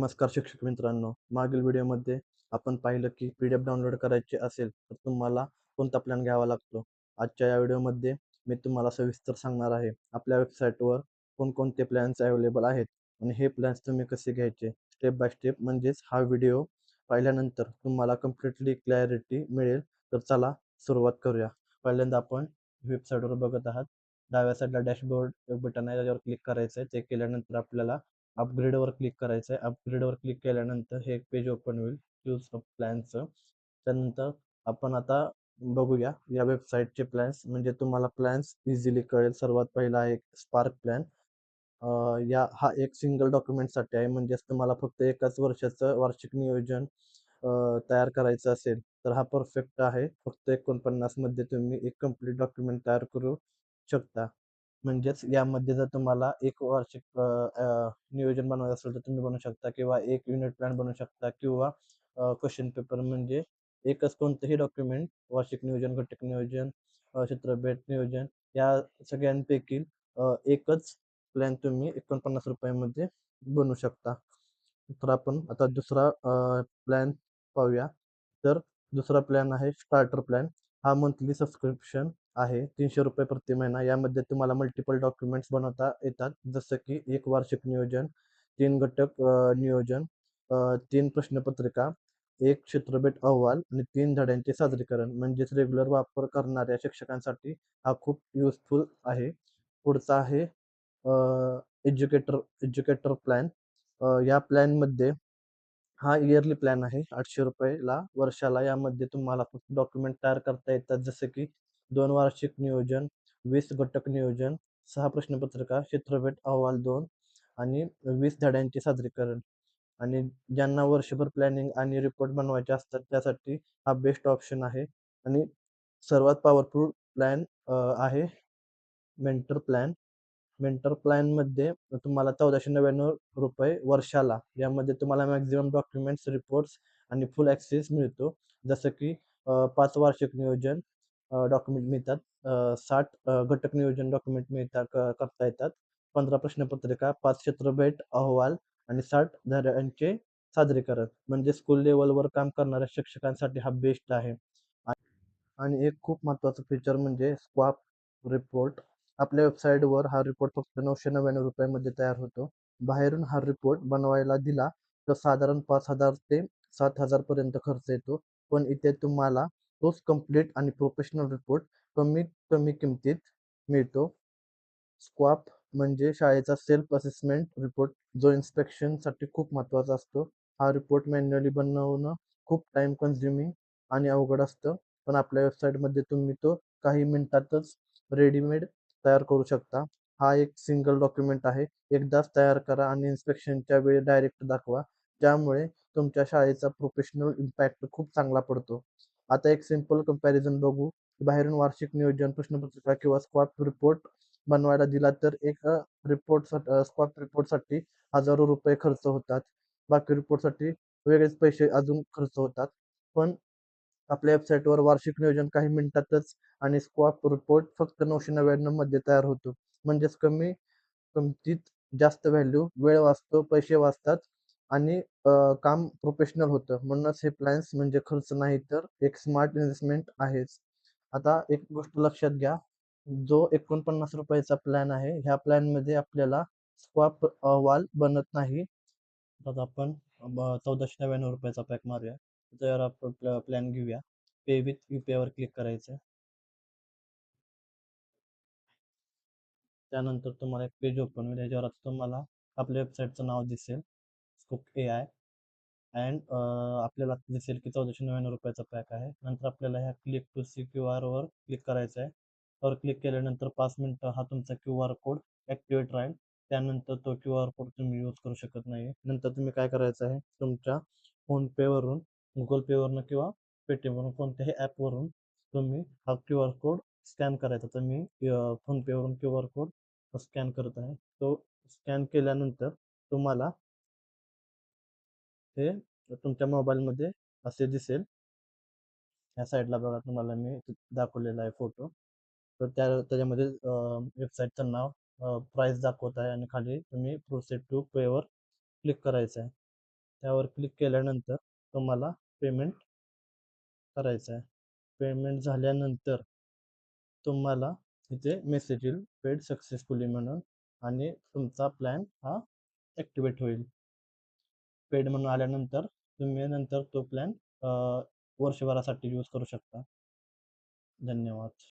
नमस्कार शिक्षक मित्रांनो. मागील व्हिडिओमध्ये आपण पाहिलं की PDF डाउनलोड करायचे असेल तर तुम्हाला कोणता प्लॅन घ्यावा लागतो. आजच्या या व्हिडिओमध्ये मी तुम्हाला सविस्तर सांगणार आहे. आपल्या वेबसाईटवर कोणकोणते प्लॅन्स अवेलेबल आहेत आणि हे प्लॅन्स तुम्ही कसे घ्यायचे स्टेप बाय स्टेप. म्हणजेच हा व्हिडिओ पाहिल्यानंतर तुम्हाला कंप्लीटली क्लॅरिटी मिळेल. तर चला सुरुवात करूया. पहिल्यांदा आपण वेबसाईटवर बघत आहात. डाव्या साईडला डॅशबोर्ड बटन आहे, त्याच्यावर क्लिक करायचं आहे. ते केल्यानंतर आपल्याला अपग्रेडवर क्लिक करायचं आहे. अपग्रेडवर क्लिक केल्यानंतर हे एक पेज ओपन होईल चूज ऑफ प्लॅनचं. त्यानंतर आपण आता बघूया या वेबसाईटचे प्लॅन्स. म्हणजे तुम्हाला प्लॅन्स इझिली कळेल. सर्वात पहिला आहे स्पार्क प्लॅन. हा एक सिंगल डॉक्युमेंटसाठी आहे. म्हणजेच तुम्हाला फक्त एकाच वर्षाचं वार्षिक नियोजन तयार करायचं असेल तर हा परफेक्ट आहे. फक्त 49 मध्ये तुम्ही एक कंप्लीट डॉक्युमेंट तयार करू शकता. म्हणजेच यामध्ये जर तुम्हाला एक वार्षिक नियोजन बनवायचं असेल तर तुम्ही बनवू शकता, किंवा एक युनिट प्लॅन बनवू शकता, किंवा क्वेश्चन पेपर. म्हणजे एकच कोणतंही डॉक्युमेंट वार्षिक नियोजन, घटक नियोजन, चित्रबेट नियोजन या सगळ्यांपैकी एकच प्लॅन तुम्ही 49 रुपयामध्ये बनवू शकता. तर आपण आता दुसरा प्लॅन पाहूया. तर दुसरा प्लॅन आहे स्टार्टर प्लॅन. हा मंथली सबस्क्रिप्शन आहे, 300 रुपये प्रति महिना. यामध्ये तुम्हाला मल्टिपल डॉक्युमेंट्स बनवता येतात, जसं की एक वार्षिक नियोजन, 3 घटक नियोजन, 3 प्रश्नपत्रिका, एक चित्रबेट अहवाल आणि 3 धड्यांचे सादरीकरण. म्हणजेच रेग्युलर वापर करणाऱ्या शिक्षकांसाठी हा खूप युजफुल आहे. पुढचा आहे एज्युकेटर एज्युकेटर प्लॅन. या प्लॅनमध्ये हा इयरली प्लॅन आहे, 800 रुपयेला वर्षाला. यामध्ये तुम्हाला फक्त डॉक्युमेंट तयार करता येतात, जसं की 2 वार्षिक नियोजन, 20 घटक नियोजन, 6 प्रश्नपत्रिका, चित्रबेट अहवाल 2 आणि 20 धड्यांचे सादरीकरण. आणि ज्यांना वर्षभर प्लॅनिंग आणि रिपोर्ट बनवायचे असतात त्यासाठी हा बेस्ट ऑप्शन आहे. आणि सर्वात पॉवरफुल प्लॅन आहे मेंटर प्लॅन. मेंटर प्लॅनमध्ये तुम्हाला 1499 रुपये वर्षाला. यामध्ये तुम्हाला मॅक्झिमम डॉक्युमेंट्स, रिपोर्ट्स आणि फुल ॲक्सेस मिळतो. जसं की 5 वार्षिक नियोजन डॉक्युमेंट मिळतात, 60 घटक नियोजन डॉक्युमेंट मिळतात, करता येतात, 15 प्रश्नपत्रिका, 5 चित्रबेट अहवाल आणि 60 धड्यांचे सादरीकरण. म्हणजे स्कूल लेव्हलवर काम करणाऱ्या शिक्षकांसाठी हा बेस्ट आहे. आणि एक खूप महत्त्वाचं फीचर म्हणजे स्क्वाप रिपोर्ट. आपल्या वेबसाईटवर हा रिपोर्ट फक्त 999 रुपयामध्ये तयार होतो. बाहेरून हा रिपोर्ट बनवायला दिला तर साधारण 5,000 ते 7,000 पर्यंत खर्च येतो. पण इथे तुम्हाला तोच कंप्लीट आणि प्रोफेशनल रिपोर्ट कमीत कमी किमतीत मिळतो. स्क्वाप म्हणजे शाळेचा सेल्फ असेसमेंट रिपोर्ट, जो इन्स्पेक्शनसाठी खूप महत्त्वाचा असतो. हा रिपोर्ट मॅन्युअली बनवणं खूप टाईम कन्झ्युमिंग आणि अवघड असतं. पण आपल्या वेबसाईटमध्ये तुम्ही तो काही मिनिटातच रेडीमेड तयार करू शकता. हा एक सिंगल डॉक्युमेंट आहे. एकदाच तयार करा आणि इन्स्पेक्शनच्या वेळी डायरेक्ट दाखवा. त्यामुळे तुमच्या शाळेचा प्रोफेशनल इम्पॅक्ट खूप चांगला पडतो. आता एक सिंपल कंपॅरिझन बघू. बाहेरून वार्षिक नियोजन, प्रश्नपत्रिका किंवा स्क्वाप रिपोर्ट बनवायला दिला तर एक स्क्वाप रिपोर्टसाठी हजारो रुपये खर्च होतात. बाकी रिपोर्टसाठी वेगळेच पैसे अजून खर्च होतात. पण आपल्या वेबसाईटवर वार्षिक नियोजन काही मिनिटातच आणि स्क्वाप रिपोर्ट फक्त 999 मध्ये तयार होतो. म्हणजेच कमी किमतीत जास्त व्हॅल्यू, वेळ वाचतो, पैसे वाचतात आणि काम प्रोफेशनल होतं. म्हणूनच हे प्लॅन्स म्हणजे खर्च नाही तर एक स्मार्ट इन्व्हेस्टमेंट आहेच. आता एक गोष्ट लक्षात घ्या, जो 49 रुपयाचा प्लॅन आहे, ह्या प्लॅनमध्ये आपल्याला स्क्वाप अहवाल बनत नाही. आता आपण 1499 रुपयाचा पॅक मारूया. त्याच्यावर आपण प्लॅन घेऊया. पे विथ UPI वर क्लिक करायचं. त्यानंतर तुम्हाला एक पेज ओपन होईल. याच्यावर आता तुम्हाला आपल्या वेबसाईटचं नाव दिसेल, स्कूप AI. अँड आपल्याला दिसेल की 1499 रुपयाचा पॅक आहे. नंतर आपल्याला ह्या क्लिक टू सी QR वर क्लिक करायचं आहे. वर क्लिक केल्यानंतर 5 मिनिटं हा तुमचा QR कोड ॲक्टिवेट राहील. त्यानंतर तो QR कोड तुम्ही यूज करू शकत नाही. नंतर तुम्ही काय करायचं आहे, तुमच्या फोनपेवरून, गुगल पेवरून किंवा पेटीएमवरून कोणत्याही ॲपवरून तुम्ही हा QR कोड स्कॅन करायचा. तर मी फोनपेवरून QR कोड स्कॅन करत आहे. तो स्कॅन केल्यानंतर तुम्हाला हे तुमच्या मोबाईलमध्ये असे दिसेल. ह्या साईडला बघा, तुम्हाला मी दाखवलेला आहे फोटो. तर त्याच्यामध्ये वेबसाईटचं नाव, प्राईस दाखवत आहे आणि खाली तुम्ही प्रोसीड टू पेवर क्लिक करायचं आहे. त्यावर क्लिक केल्यानंतर तुम्हाला पेमेंट करायचं आहे. पेमेंट झाल्यानंतर तुम्हाला इथे मेसेज येईल पेड सक्सेसफुली म्हणून आणि तुमचा प्लॅन हा ॲक्टिवेट होईल. पेड म्हणून आल्यानंतर तुम्ही नंतर तो प्लॅन वर्षभरासाठी यूज करू शकता. धन्यवाद.